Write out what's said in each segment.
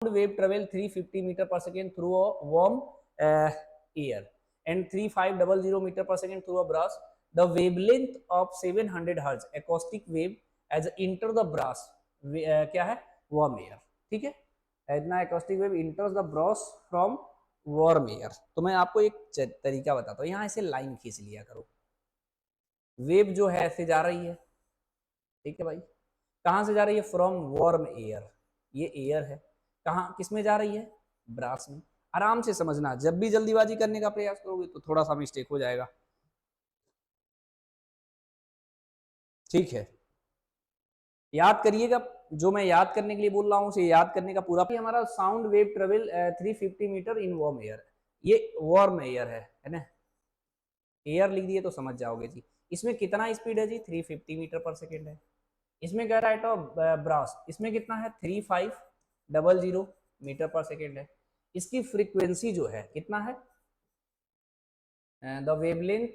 wave travel 350 meter per second through a warm air and 3500 meter per second through a brass. The wavelength of 700 hertz acoustic wave as enter the brass क्या है warm air. ठीक है, इतना acoustic wave enters the brass from warm air. तो मैं आपको एक तरीका बताता हूँ, यहाँ ऐसे लाइन खींच लिया करो, वेव जो है ऐसे जा रही है, ठीक है भाई, कहाँ से जा रही है, फ्रॉम वार्म एयर, ये एयर है, कहाँ किस में जा रही है, ब्रास में. आराम से समझना, जब भी जल्दीबाजी करने का प्रयास करोगे तो थोड़ा सा मिस्टेक हो जाएगा. ठीक है, याद करिएगा, जो मैं याद करने के लिए बोल रहा हूँ उसे याद करने का पूरा. हमारा sound wave travel 350 metre in warm air, ये वार्म एयर है ना, एयर लिख दिए तो समझ जाओगे जी. इसमें कितना स्पीड है जी, 350 मीटर पर सेकेंड है. इसमें कह रहा है तो ब्रास, इसमें कितना है, 3500 मीटर पर सेकेंड है. इसकी फ्रीक्वेंसी जो है कितना है, the wavelength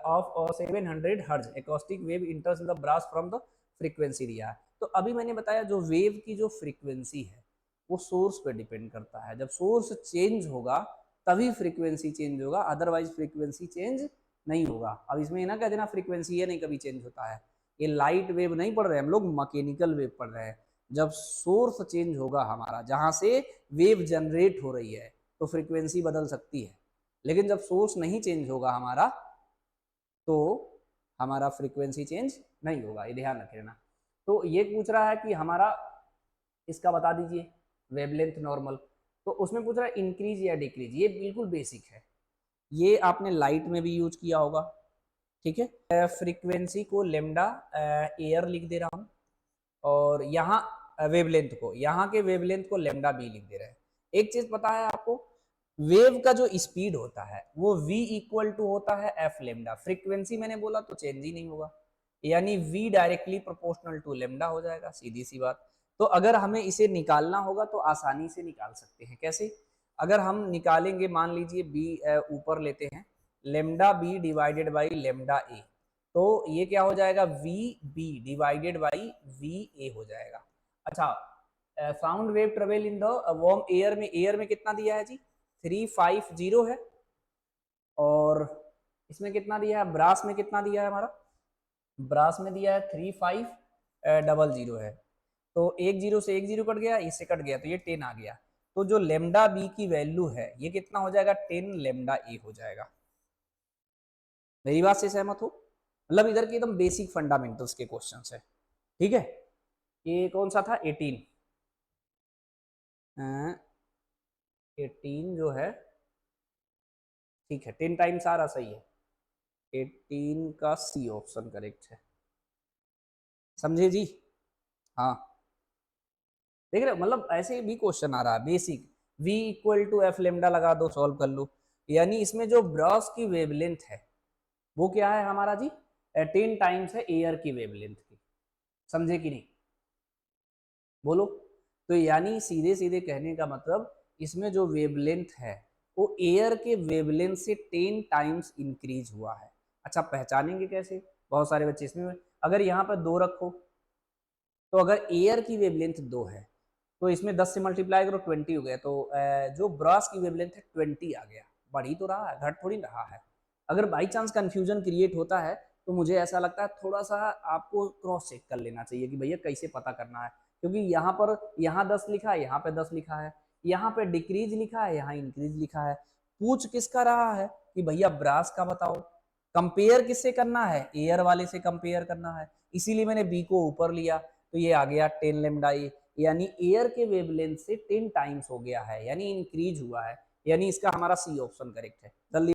of 700 hertz acoustic wave enters in the brass from the frequency दिया है. तो अभी मैंने बताया जो वेव की जो फ्रीक्वेंसी है वो सोर्स पे डिपेंड करता है. जब सोर्स चेंज होगा तभी फ्रीक्वेंसी चेंज होगा, अदरवाइज फ्रीक्वेंसी चेंज नहीं होगा. अब इसमें ना कह देना फ्रीक्वेंसी ये नहीं कभी चेंज होता है, ये लाइट वेव नहीं पढ़ रहे हम लोग, मैकेनिकल वेव पढ़ रहे हैं. जब सोर्स चेंज होगा हमारा, जहां से वेव जनरेट हो रही है, तो फ्रीक्वेंसी बदल सकती है. लेकिन जब सोर्स नहीं चेंज होगा हमारा तो हमारा फ्रीक्वेंसी चेंज नहीं होगा, ये ध्यान रख लेना. तो ये पूछ रहा है कि हमारा इसका बता दीजिए वेवलेंथ नॉर्मल, तो उसमें पूछ रहा है इंक्रीज या डिक्रीज. ये बिल्कुल बेसिक है, ये आपने लाइट में भी यूज किया होगा. ठीक है, फ्रीक्वेंसी को लेमडा एयर लिख दे रहा हूँ, और यहाँ वेवलेंथ को, यहाँ के वेवलेंथ को लेमडा बी लिख दे रहे हैं. एक चीज पता है आपको, वेव का जो स्पीड होता है वो v इक्वल टू होता है एफ लेमडा. फ्रीक्वेंसी मैंने बोला तो चेंज ही नहीं होगा, यानी v directly proportional to lambda हो जाएगा, सीधी सी बात. तो अगर हमें इसे निकालना होगा तो आसानी से निकाल सकते हैं. कैसे, अगर हम निकालेंगे, मान लीजिए b ऊपर लेते हैं, lambda B divided by lambda A, तो ये क्या हो जाएगा, V B divided by V A हो जाएगा. अच्छा, sound wave travel in the warm air में, एयर में कितना दिया है जी, 350 है, और इसमें कितना दिया है, ब्रास में कितना दिया है हमारा, ब्रास में दिया है 3500 है. तो एक जीरो से एक जीरो कट गया, इससे कट गया तो ये 10 आ गया. तो जो लेमडा बी की वैल्यू है ये कितना हो जाएगा, 10 लेमडा ए हो जाएगा. मेरी बात से सहमत हो, मतलब इधर के एकदम बेसिक फंडामेंटल्स के क्वेश्चंस है. ठीक है, ये कौन सा था, 18 जो है, ठीक है, 10 टाइम्स आ रहा, सही है, 18 का सी ऑप्शन करेक्ट है. समझे जी, हाँ, देख रहे, मतलब ऐसे भी क्वेश्चन आ रहा है basic, v equal to F lambda लगा दो, सॉल्व कर लो. यानी इसमें जो ब्रॉस की वेवलेंथ है वो क्या है हमारा जी, 10 टाइम्स है एयर की वेवलेंथ की. समझे कि नहीं, बोलो. तो यानी सीधे सीधे कहने का मतलब, इसमें जो वेवलेंथ है वो एयर के वेवलेंथ से 10 टाइम्स इंक्रीज हुआ है. अच्छा, पहचानेंगे कैसे, बहुत सारे बच्चे इसमें, अगर यहाँ पर 2 रखो, तो अगर एयर की वेवलेंथ 2 है तो इसमें 10 से मल्टीप्लाई करो, 20 हो गया. तो जो ब्रॉस की वेवलेंथ है 20 आ गया. बढ़ ही तो रहा है, घट थोड़ी रहा है. अगर बाई चांस कंफ्यूजन क्रिएट होता है तो मुझे ऐसा लगता है थोड़ा सा आपको क्रॉस चेक कर लेना चाहिए कि भैया कैसे पता करना है. क्योंकि यहाँ पर, यहाँ 10 लिखा है, यहाँ पे 10 लिखा है, यहाँ पे डिक्रीज लिखा है, यहाँ इंक्रीज लिखा है. पूछ किसका रहा है कि भैया ब्रास का बताओ. कंपेयर किससे करना है, एयर वाले से कंपेयर करना है, इसीलिए मैंने बी को ऊपर लिया. तो ये आ गया 10 लेमडा ए, यानी एयर के वेवलेंथ से 10 टाइम्स हो गया है, यानी इंक्रीज हुआ है. यानी इसका हमारा सी ऑप्शन करेक्ट है. जल्दी